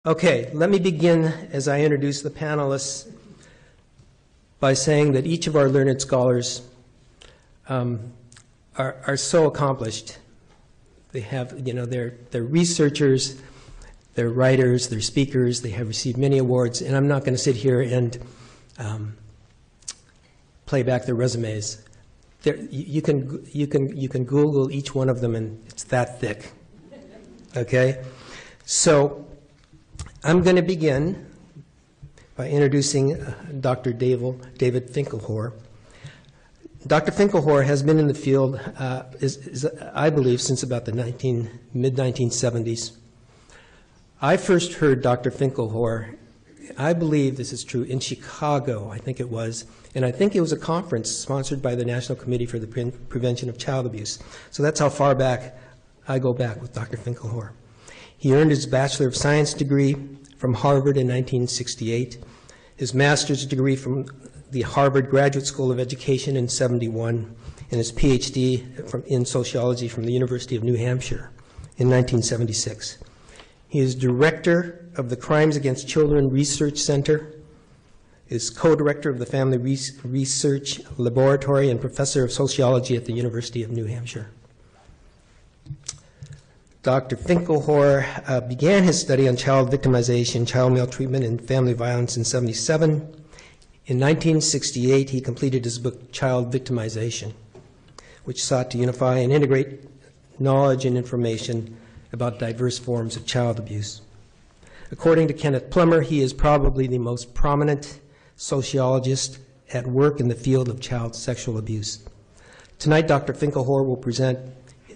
Okay, let me begin as I introduce the panelists by saying that each of our learned scholars are so accomplished. They have, they're researchers, they're writers, they're speakers, they have received many awards, and I'm not going to sit here and play back their resumes. You can Google each one of them, and it's that thick. Okay, so I'm going to begin by introducing Dr. David Finkelhor. Dr. Finkelhor has been in the field, I believe, since about the mid-1970s. I first heard Dr. Finkelhor, I believe this is true, in Chicago, I think it was, and I think it was a conference sponsored by the National Committee for the Prevention of Child Abuse. So that's how far back I go back with Dr. Finkelhor. He earned his Bachelor of Science degree from Harvard in 1968, his master's degree from the Harvard Graduate School of Education in '71, and his PhD in sociology from the University of New Hampshire in 1976. He is director of the Crimes Against Children Research Center, is co-director of the Family Research Laboratory, and professor of sociology at the University of New Hampshire. Dr. Finkelhor began his study on child victimization, child maltreatment, and family violence in '77. In 1968, he completed his book, Child Victimization, which sought to unify and integrate knowledge and information about diverse forms of child abuse. According to Kenneth Plummer, he is probably the most prominent sociologist at work in the field of child sexual abuse. Tonight, Dr. Finkelhor will present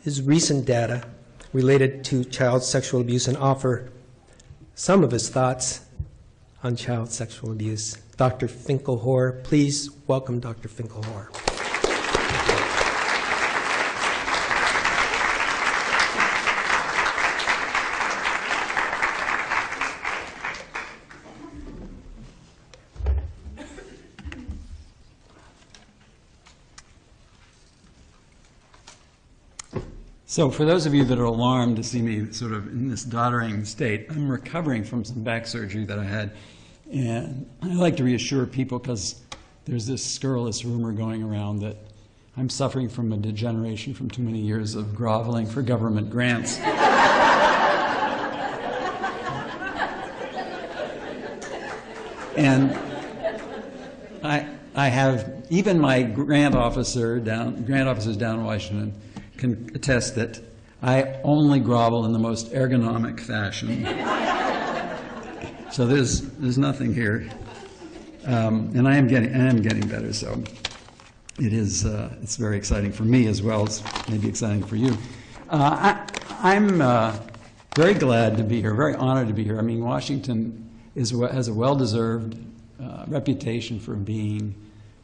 his recent data related to child sexual abuse and offer some of his thoughts on child sexual abuse. Dr. Finkelhor, please welcome Dr. Finkelhor. So for those of you that are alarmed to see me sort of in this doddering state, I'm recovering from some back surgery that I had. And I like to reassure people because there's this scurrilous rumor going around that I'm suffering from a degeneration from too many years of groveling for government grants. And I have, even my grant officers down in Washington can attest that I only grovel in the most ergonomic fashion. So there's nothing here, and I am getting better. So it is it's very exciting for me as well as maybe exciting for you. I'm very glad to be here, very honored to be here. I mean, Washington has a well-deserved reputation for being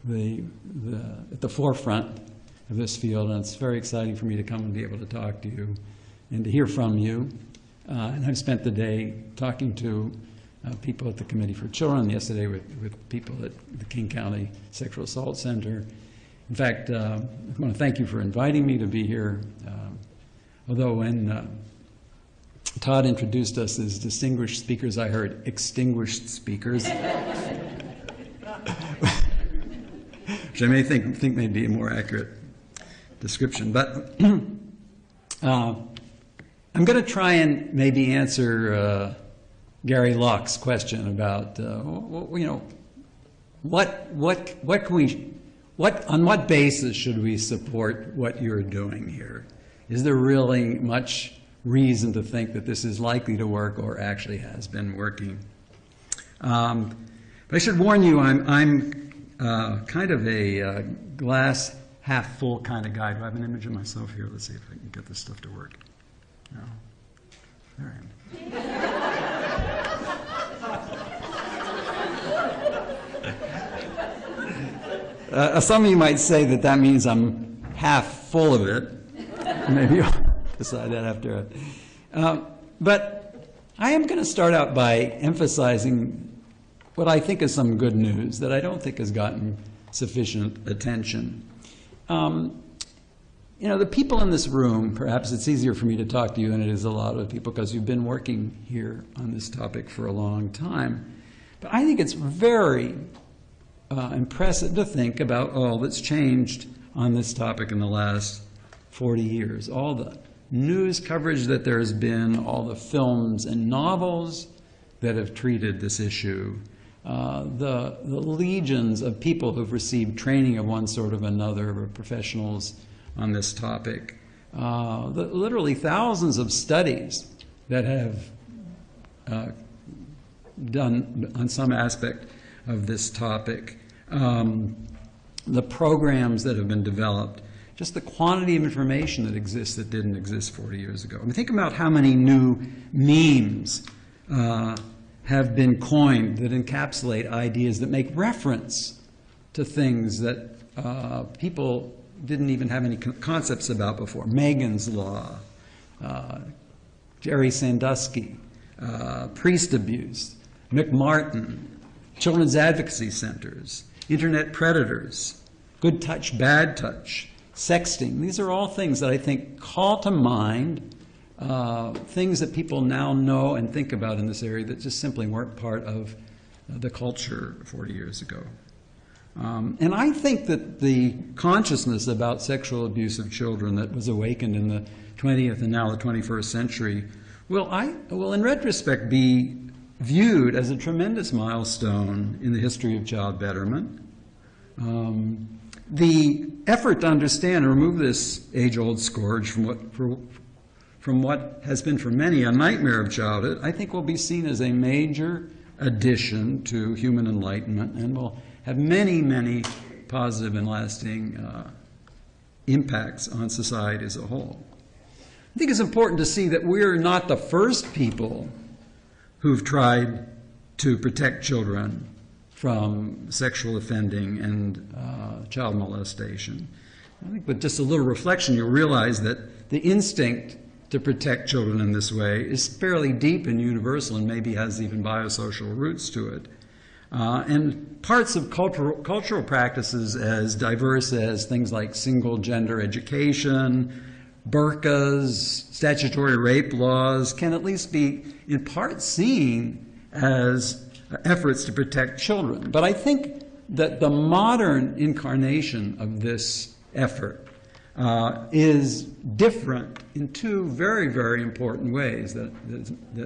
at the forefront of this field, and it's very exciting for me to come and be able to talk to you and to hear from you. And I've spent the day talking to people at the Committee for Children, yesterday with people at the King County Sexual Assault Center. In fact, I want to thank you for inviting me to be here. Although when Todd introduced us as distinguished speakers, I heard extinguished speakers, which I may think may be a more accurate description. But I'm going to try and maybe answer Gary Locke's question about on what basis should we support what you're doing here? Is there really much reason to think that this is likely to work or actually has been working? But I should warn you, I'm kind of a glass half full kind of guy. Do I have an image of myself here? Let's see if I can get this stuff to work. No. There I am. Some of you might say that means I'm half full of it. Maybe you'll decide that after. But I am going to start out by emphasizing what I think is some good news that I don't think has gotten sufficient attention. you know, the people in this room, perhaps it's easier for me to talk to you than it is a lot of people because you've been working here on this topic for a long time. But I think it's very impressive to think about all that's changed on this topic in the last 40 years. All the news coverage that there has been, all the films and novels that have treated this issue, the legions of people who've received training of one sort or another, professionals on this topic, literally thousands of studies that have done on some aspect of this topic, the programs that have been developed, just the quantity of information that exists that didn't exist 40 years ago. I mean, think about how many new memes have been coined that encapsulate ideas that make reference to things that people didn't even have any concepts about before. Megan's Law, Jerry Sandusky, priest abuse, McMartin, children's advocacy centers, internet predators, good touch, bad touch, sexting. These are all things that I think call to mind things that people now know and think about in this area that just simply weren't part of the culture 40 years ago. And I think that the consciousness about sexual abuse of children that was awakened in the 20th and now the 21st century will in retrospect be viewed as a tremendous milestone in the history of child betterment. The effort to understand and remove this age-old scourge from what has been for many a nightmare of childhood, I think will be seen as a major addition to human enlightenment and will have many, many positive and lasting impacts on society as a whole. I think it's important to see that we're not the first people who've tried to protect children from sexual offending and child molestation. I think with just a little reflection, you'll realize that the instinct to protect children in this way is fairly deep and universal and maybe has even biosocial roots to it. And parts of cultural practices as diverse as things like single-gender education, burqas, statutory rape laws can at least be in part seen as efforts to protect children. But I think that the modern incarnation of this effort is different in two very, very important ways that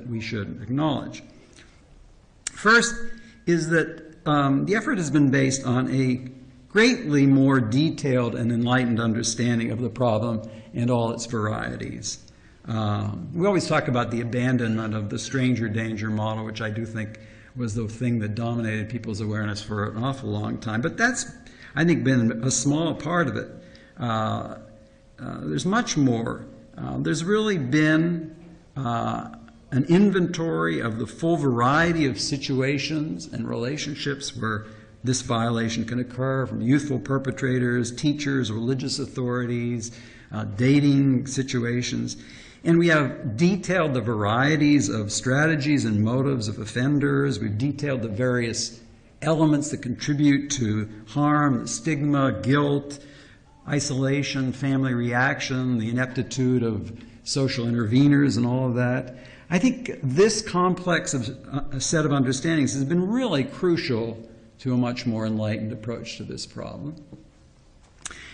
we should acknowledge. First is that the effort has been based on a greatly more detailed and enlightened understanding of the problem and all its varieties. We always talk about the abandonment of the stranger danger model, which I do think was the thing that dominated people's awareness for an awful long time. But that's, I think, been a small part of it. There's much more. There's really been an inventory of the full variety of situations and relationships where this violation can occur, from youthful perpetrators, teachers, religious authorities, dating situations. And we have detailed the varieties of strategies and motives of offenders. We've detailed the various elements that contribute to harm, stigma, guilt, isolation, family reaction, the ineptitude of social interveners and all of that. I think this complex set of understandings has been really crucial to a much more enlightened approach to this problem.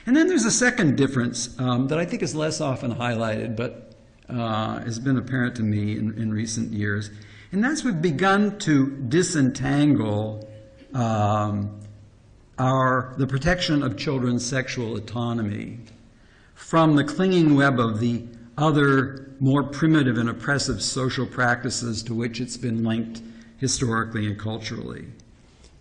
And then there's a second difference that I think is less often highlighted, but has been apparent to me in recent years. And that's we've begun to disentangle the protection of children's sexual autonomy from the clinging web of the other more primitive and oppressive social practices to which it's been linked historically and culturally.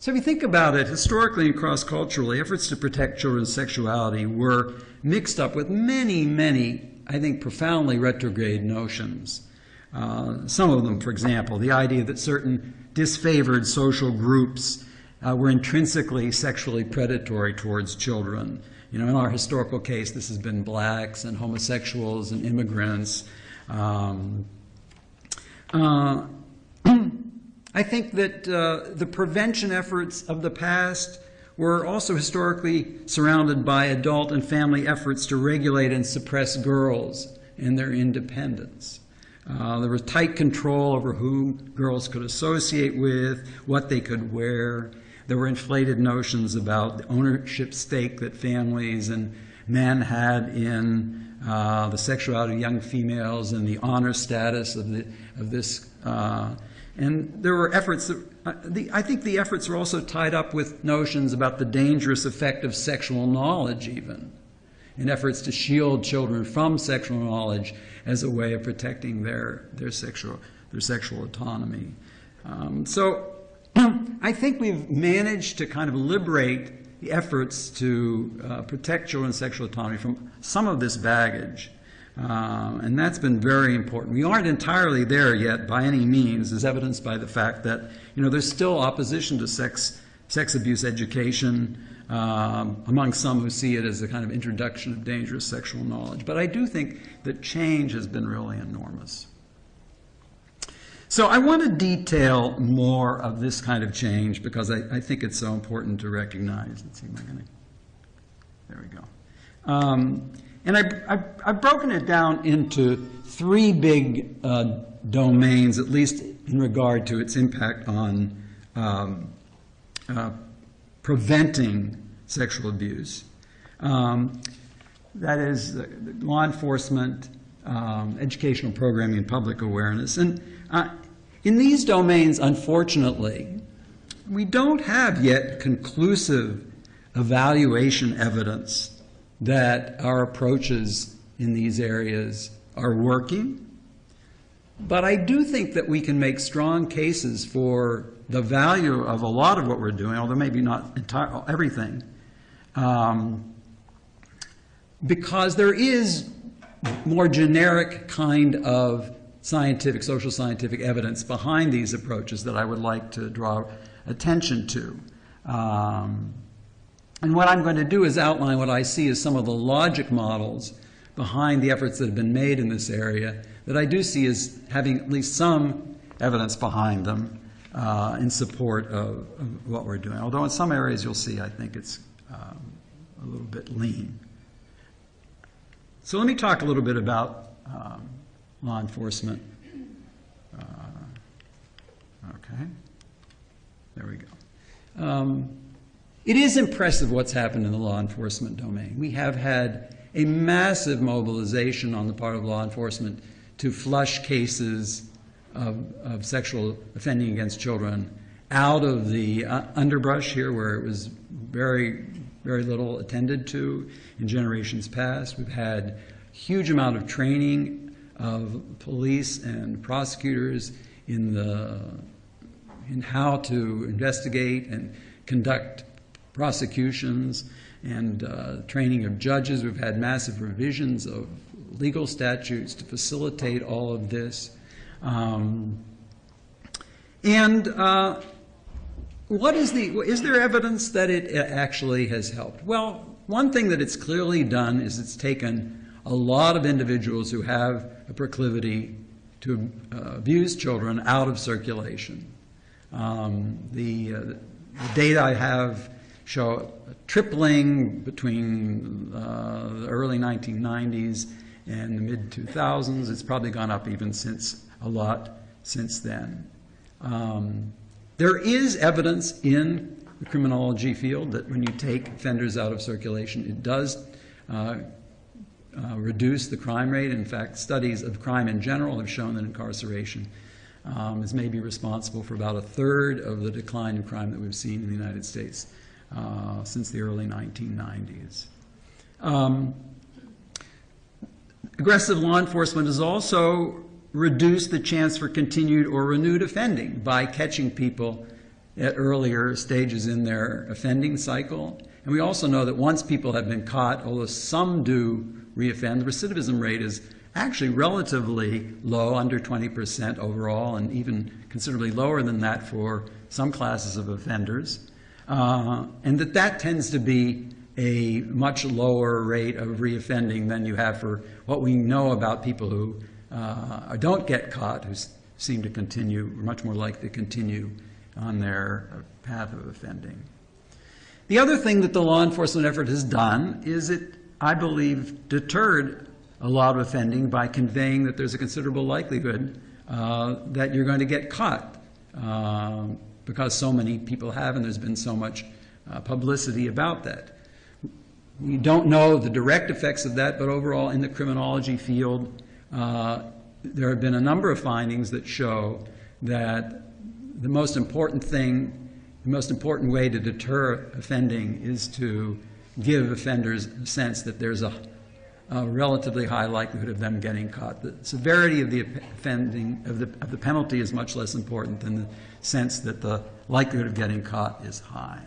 So if you think about it, historically and cross-culturally, efforts to protect children's sexuality were mixed up with many, many, I think, profoundly retrograde notions. Some of them, for example, the idea that certain disfavored social groups were intrinsically sexually predatory towards children. You know, in our historical case, this has been blacks and homosexuals and immigrants. I think that the prevention efforts of the past were also historically surrounded by adult and family efforts to regulate and suppress girls and their independence. There was tight control over who girls could associate with, what they could wear. There were inflated notions about the ownership stake that families and men had in the sexuality of young females and the honor status of this. And there were efforts that, I think the efforts were also tied up with notions about the dangerous effect of sexual knowledge even, in efforts to shield children from sexual knowledge as a way of protecting their sexual autonomy. So I think we've managed to kind of liberate the efforts to protect children's sexual autonomy from some of this baggage. And that's been very important. We aren't entirely there yet by any means, as evidenced by the fact that there's still opposition to sex abuse education among some who see it as a kind of introduction of dangerous sexual knowledge. But I do think that change has been really enormous. So I want to detail more of this kind of change because I think it's so important to recognize. Let's see, there we go. And I've broken it down into three big domains, at least in regard to its impact on preventing sexual abuse. That is law enforcement, educational programming, and public awareness. And in these domains, unfortunately, we don't have yet conclusive evaluation evidence that our approaches in these areas are working. But I do think that we can make strong cases for the value of a lot of what we're doing, although maybe not everything, because there is more generic kind of social scientific evidence behind these approaches that I would like to draw attention to. And what I'm going to do is outline what I see as some of the logic models behind the efforts that have been made in this area that I do see as having at least some evidence behind them in support of what we're doing. Although in some areas you'll see I think it's a little bit lean. So let me talk a little bit about law enforcement. Okay, there we go. It is impressive what's happened in the law enforcement domain. We have had a massive mobilization on the part of law enforcement to flush cases of sexual offending against children out of the underbrush here where it was very, very little attended to in generations past. We've had a huge amount of training of police and prosecutors in how to investigate and conduct prosecutions and training of judges. We've had massive revisions of legal statutes to facilitate all of this. Is there evidence that it actually has helped? Well, one thing that it's clearly done is it's taken a lot of individuals who have a proclivity to abuse children out of circulation. The data I have show a tripling between the early 1990s and the mid-2000s. It's probably gone up even a lot since then. There is evidence in the criminology field that when you take offenders out of circulation, it does reduce the crime rate. In fact, studies of crime in general have shown that incarceration is maybe responsible for about a third of the decline in crime that we've seen in the United States since the early 1990s. Aggressive law enforcement has also reduced the chance for continued or renewed offending by catching people at earlier stages in their offending cycle. And we also know that once people have been caught, although some do reoffend, the recidivism rate is actually relatively low, under 20% overall, and even considerably lower than that for some classes of offenders. And that tends to be a much lower rate of reoffending than you have for what we know about people who don't get caught, who seem to continue, or much more likely to continue on their path of offending. The other thing that the law enforcement effort has done is it, I believe, deterred a lot of offending by conveying that there's a considerable likelihood that you're going to get caught because so many people have, and there's been so much publicity about that. We don't know the direct effects of that, but overall in the criminology field, there have been a number of findings that show that the most important way to deter offending is to give offenders a sense that there's a relatively high likelihood of them getting caught. The severity of the offending, of the penalty is much less important than the sense that the likelihood of getting caught is high.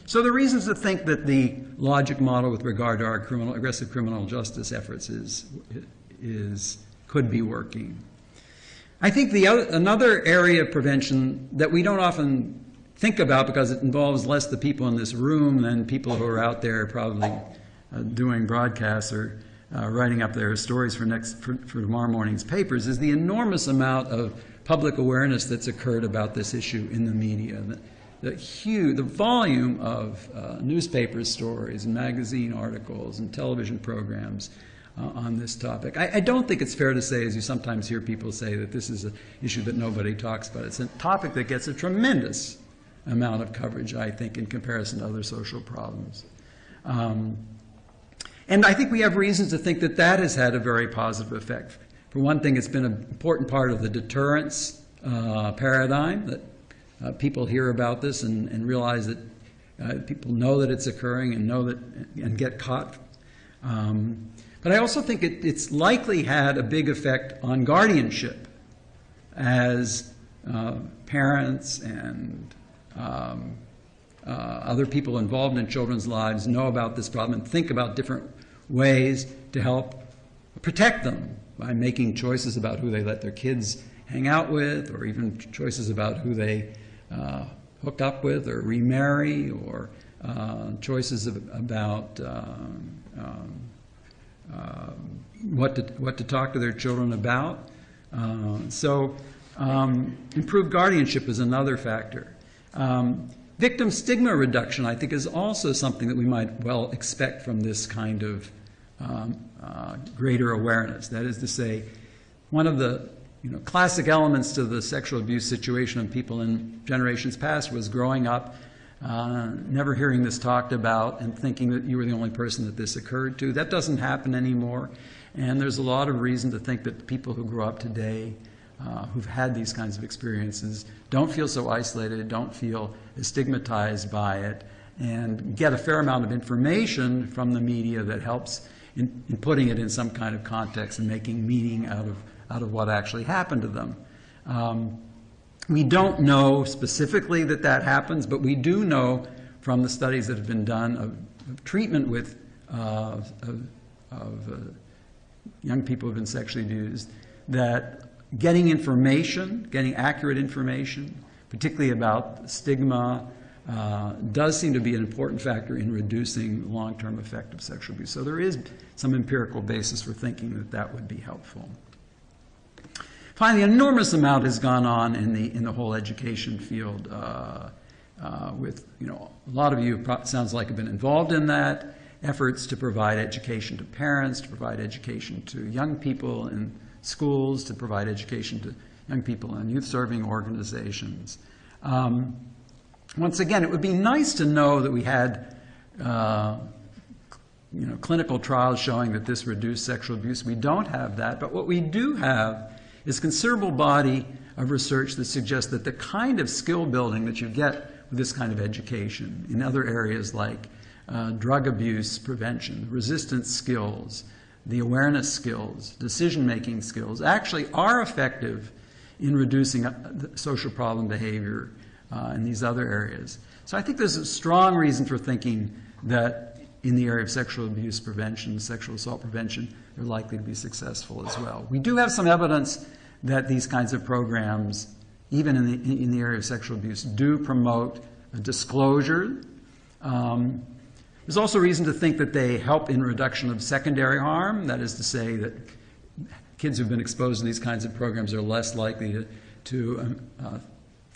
So the reasons to think that the logic model with regard to our aggressive criminal justice efforts could be working. I think another area of prevention that we don't often think about because it involves less the people in this room than people who are out there probably doing broadcasts or writing up their stories for tomorrow morning's papers is the enormous amount of public awareness that's occurred about this issue in the media. The volume of newspaper stories and magazine articles and television programs on this topic. I don't think it's fair to say, as you sometimes hear people say, that this is an issue that nobody talks about. It's a topic that gets a tremendous amount of coverage, I think, in comparison to other social problems. And I think we have reasons to think that that has had a very positive effect. For one thing, it's been an important part of the deterrence paradigm, that people hear about this and realize that people know that it's occurring and get caught. But I also think it's likely had a big effect on guardianship, as parents and other people involved in children's lives know about this problem and think about different ways to help protect them by making choices about who they let their kids hang out with, or even choices about who they hook up with or remarry, or choices about what to talk to their children about. So improved guardianship is another factor. Victim stigma reduction, I think, is also something that we might well expect from this kind of greater awareness. That is to say, one of the classic elements to the sexual abuse situation of people in generations past was growing up, never hearing this talked about and thinking that you were the only person that this occurred to. That doesn't happen anymore. And there's a lot of reason to think that people who grow up today who've had these kinds of experiences don't feel so isolated, don't feel stigmatized by it, and get a fair amount of information from the media that helps in putting it in some kind of context and making meaning out of what actually happened to them. We don't know specifically that happens, but we do know from the studies that have been done of treatment with young people who have been sexually abused, that getting information, getting accurate information, particularly about stigma, does seem to be an important factor in reducing long-term effect of sexual abuse. So there is some empirical basis for thinking that would be helpful. Finally, an enormous amount has gone on in the whole education field. With a lot of you, sounds like, have been involved in that. Efforts to provide education to parents, to provide education to young people in schools, to provide education to young people in youth-serving organizations. Once again, it would be nice to know that we had clinical trials showing that this reduced sexual abuse. We don't have that, but what we do have is a considerable body of research that suggests that the kind of skill building that you get with this kind of education in other areas like drug abuse prevention, resistance skills, the awareness skills, decision-making skills, actually are effective in reducing social problem behavior in these other areas. So I think there's a strong reason for thinking that in the area of sexual abuse prevention, sexual assault prevention, they're likely to be successful as well. We do have some evidence that these kinds of programs, even in the area of sexual abuse, do promote a disclosure. There's also reason to think that they help in reduction of secondary harm. That is to say that kids who've been exposed to these kinds of programs are less likely to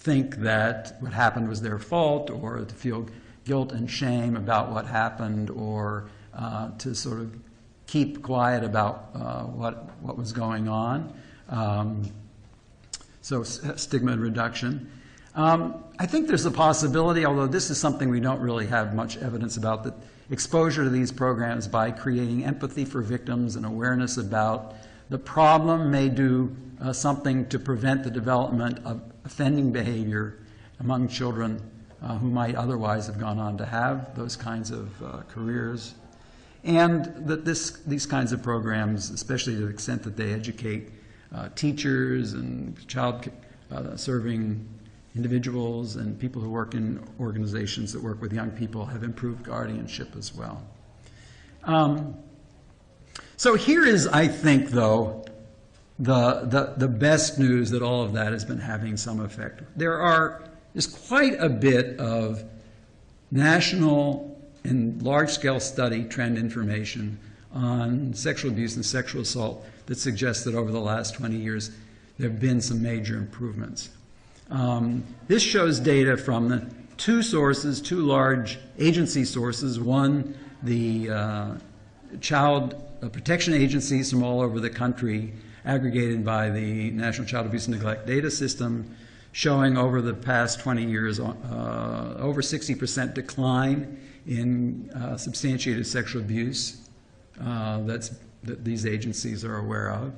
think that what happened was their fault, or to feel guilt and shame about what happened, or to sort of keep quiet about what was going on. So stigma reduction. I think there's a possibility, although this is something we don't really have much evidence about, that exposure to these programs by creating empathy for victims and awareness about the problem may do something to prevent the development of offending behavior among children who might otherwise have gone on to have those kinds of careers. And that these kinds of programs, especially to the extent that they educate teachers and child-serving individuals and people who work in organizations that work with young people, have improved guardianship as well. So here is, I think, though, the best news that all of that has been having some effect. There's quite a bit of national and large-scale study trend information on sexual abuse and sexual assault that suggests that over the last 20 years there have been some major improvements. This shows data from the two large agency sources. One, the child protection agencies from all over the country, aggregated by the National Child Abuse and Neglect Data System, showing over the past 20 years over 60% decline in substantiated sexual abuse that these agencies are aware of.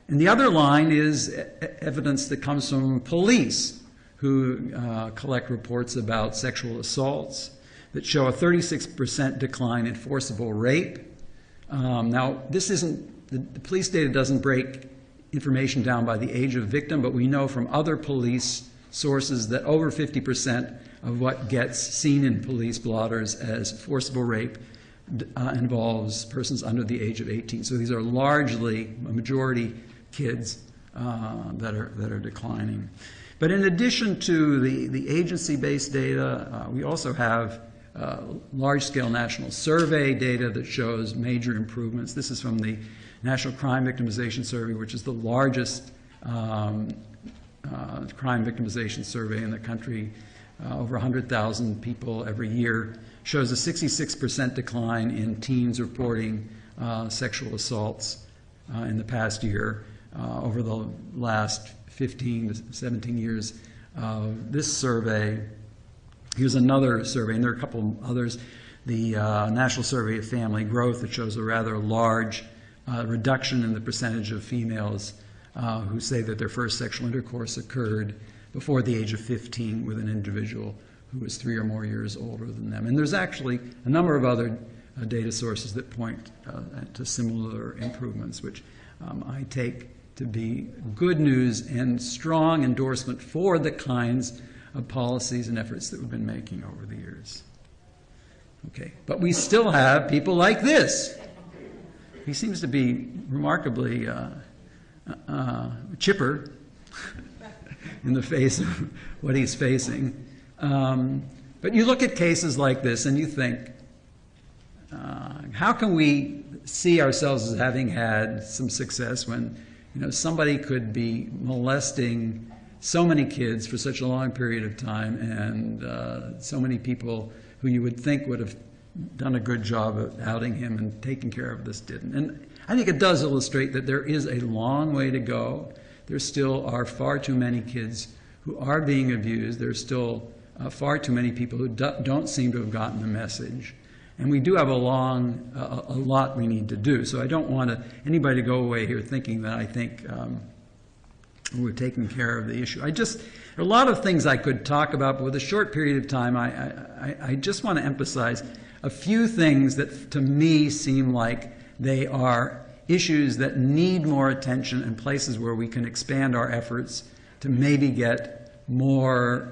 And the other line is evidence that comes from police, who collect reports about sexual assaults that show a 36% decline in forcible rape. Now, this isn't, the police data doesn't break information down by the age of victim, but we know from other police sources that over 50% of what gets seen in police blotters as forcible rape involves persons under the age of 18. So these are largely, a majority, kids that are declining. But in addition to the agency-based data, we also have large-scale national survey data that shows major improvements. This is from the National Crime Victimization Survey, which is the largest crime victimization survey in the country. Over 100,000 people every year, shows a 66% decline in teens reporting sexual assaults in the past year. Over the last 15 to 17 years, this survey, here's another survey, and there are a couple others, the National Survey of Family Growth, that shows a rather large reduction in the percentage of females who say that their first sexual intercourse occurred before the age of 15 with an individual who was 3 or more years older than them. And there's actually a number of other data sources that point to similar improvements, which I take to be good news and strong endorsement for the kinds of policies and efforts that we've been making over the years. Okay, but we still have people like this. He seems to be remarkably chipper in the face of what he's facing. But you look at cases like this and you think, how can we see ourselves as having had some success when somebody could be molesting so many kids for such a long period of time, and so many people who you would think would have done a good job of outing him and taking care of this didn't. And I think it does illustrate that there is a long way to go. There still are far too many kids who are being abused. There's still far too many people who don't seem to have gotten the message. And we do have a lot we need to do. So I don't want anybody to go away here thinking that I think we're taking care of the issue. There are a lot of things I could talk about, but with a short period of time, I just want to emphasize a few things that to me seem like they are issues that need more attention and places where we can expand our efforts to maybe get more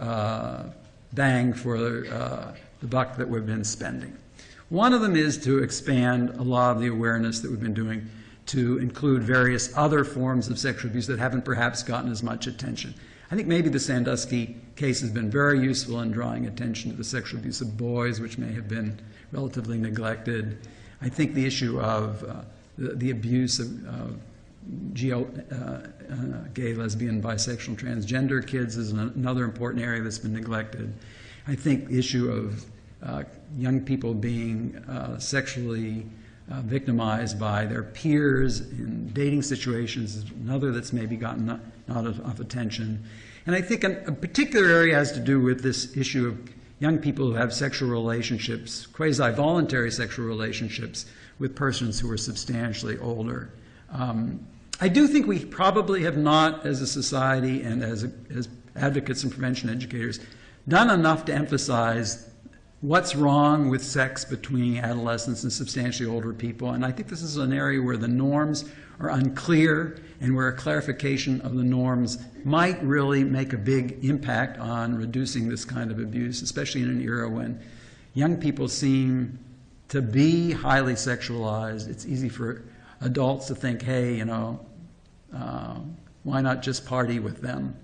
bang for the buck that we've been spending. One of them is to expand a lot of the awareness that we've been doing to include various other forms of sexual abuse that haven't perhaps gotten as much attention. I think maybe the Sandusky case has been very useful in drawing attention to the sexual abuse of boys, which may have been relatively neglected. I think the issue of the abuse of gay, lesbian, bisexual, transgender kids is another important area that's been neglected. I think the issue of young people being sexually victimized by their peers in dating situations is another that's maybe gotten not enough attention. And I think a particular area has to do with this issue of young people who have sexual relationships, quasi-voluntary sexual relationships, with persons who are substantially older. I do think we probably have not, as a society and as advocates and prevention educators, done enough to emphasize what's wrong with sex between adolescents and substantially older people. And I think this is an area where the norms are unclear and where a clarification of the norms might really make a big impact on reducing this kind of abuse, especially in an era when young people seem to be highly sexualized. It's easy for adults to think, hey, you know, why not just party with them?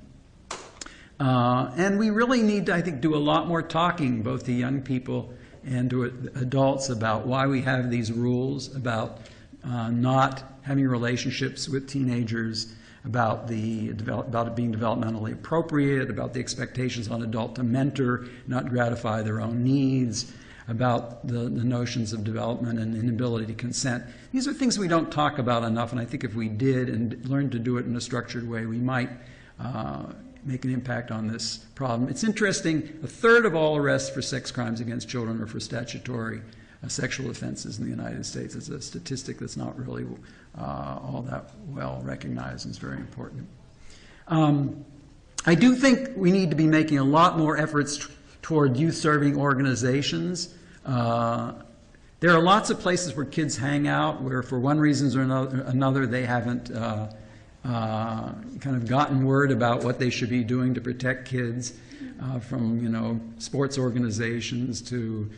And we really need to, I think, do a lot more talking, both to young people and to adults, about why we have these rules, about not having relationships with teenagers, about it being developmentally appropriate, about the expectations on adult to mentor, not gratify their own needs, about the notions of development and inability to consent. These are things we don't talk about enough, and I think if we did and learned to do it in a structured way, we might make an impact on this problem. It's interesting, a third of all arrests for sex crimes against children are for statutory sexual offenses in the United States. It's a statistic that's not really all that well recognized and is very important. I do think we need to be making a lot more efforts toward youth-serving organizations. There are lots of places where kids hang out where, for one reason or another, they haven't kind of gotten word about what they should be doing to protect kids, from, you know, sports organizations to,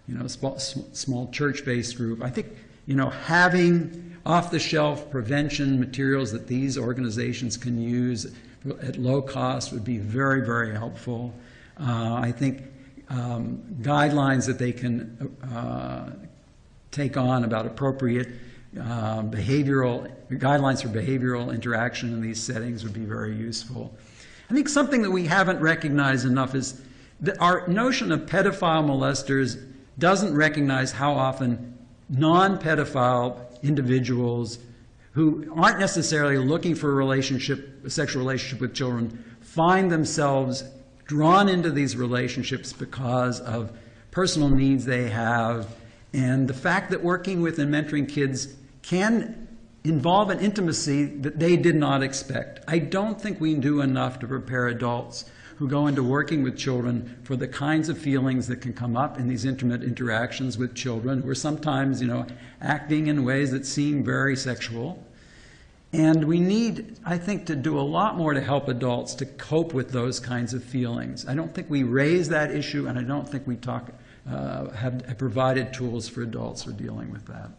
you know, small church-based group. I think, you know, having off-the-shelf prevention materials that these organizations can use at low cost would be very, very helpful. I think guidelines that they can take on about appropriate guidelines for behavioral interaction in these settings would be very useful. I think something that we haven't recognized enough is that our notion of pedophile molesters doesn't recognize how often non-pedophile individuals who aren't necessarily looking for a sexual relationship with children, find themselves drawn into these relationships because of personal needs they have, and the fact that working with and mentoring kids can involve an intimacy that they did not expect. I don't think we do enough to prepare adults who go into working with children for the kinds of feelings that can come up in these intimate interactions with children who are sometimes, you know, acting in ways that seem very sexual. And we need, I think, to do a lot more to help adults to cope with those kinds of feelings. I don't think we raise that issue, and I don't think we have provided tools for adults for dealing with that.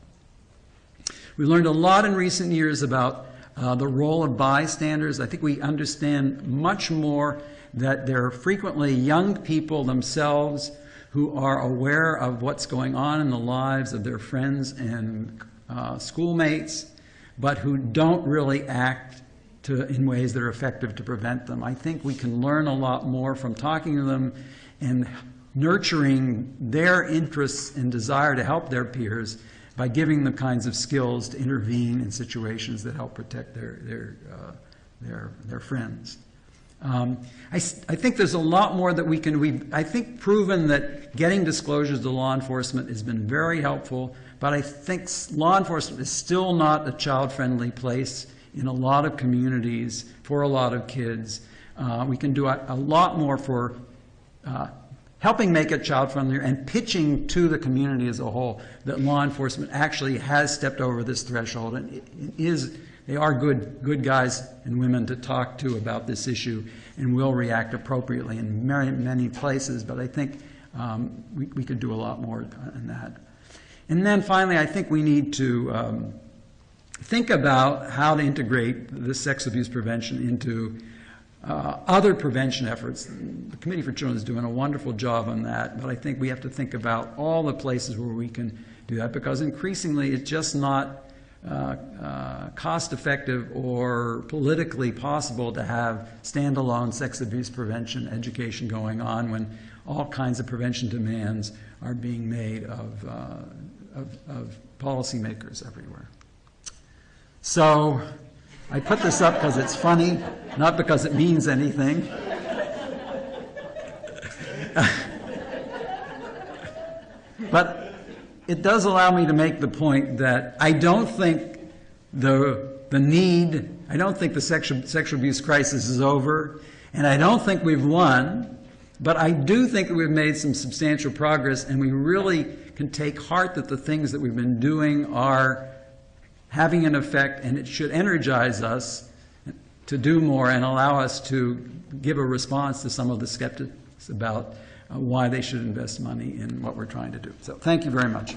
We learned a lot in recent years about the role of bystanders. I think we understand much more that there are frequently young people themselves who are aware of what's going on in the lives of their friends and schoolmates, but who don't really act in ways that are effective to prevent them. I think we can learn a lot more from talking to them and nurturing their interests and desire to help their peers by giving them kinds of skills to intervene in situations that help protect their friends. I think there's a lot more that we can. We've, I think, proven that getting disclosures to law enforcement has been very helpful, but I think law enforcement is still not a child-friendly place in a lot of communities for a lot of kids. We can do a lot more for helping make it child-friendlier and pitching to the community as a whole that law enforcement actually has stepped over this threshold and they are good guys and women to talk to about this issue and will react appropriately in many places, but I think we could do a lot more in that. And then finally, I think we need to think about how to integrate the sex abuse prevention into other prevention efforts. The Committee for Children is doing a wonderful job on that, but I think we have to think about all the places where we can do that, because increasingly it's just not cost-effective or politically possible to have standalone sex abuse prevention education going on when all kinds of prevention demands are being made of policymakers everywhere. So I put this up because it's funny, not because it means anything. But it does allow me to make the point that I don't think the sexual abuse crisis is over, and I don't think we've won, but I do think that we've made some substantial progress, and we really can take heart that the things that we've been doing are having an effect, and it should energize us to do more and allow us to give a response to some of the skeptics about why they should invest money in what we're trying to do. So thank you very much.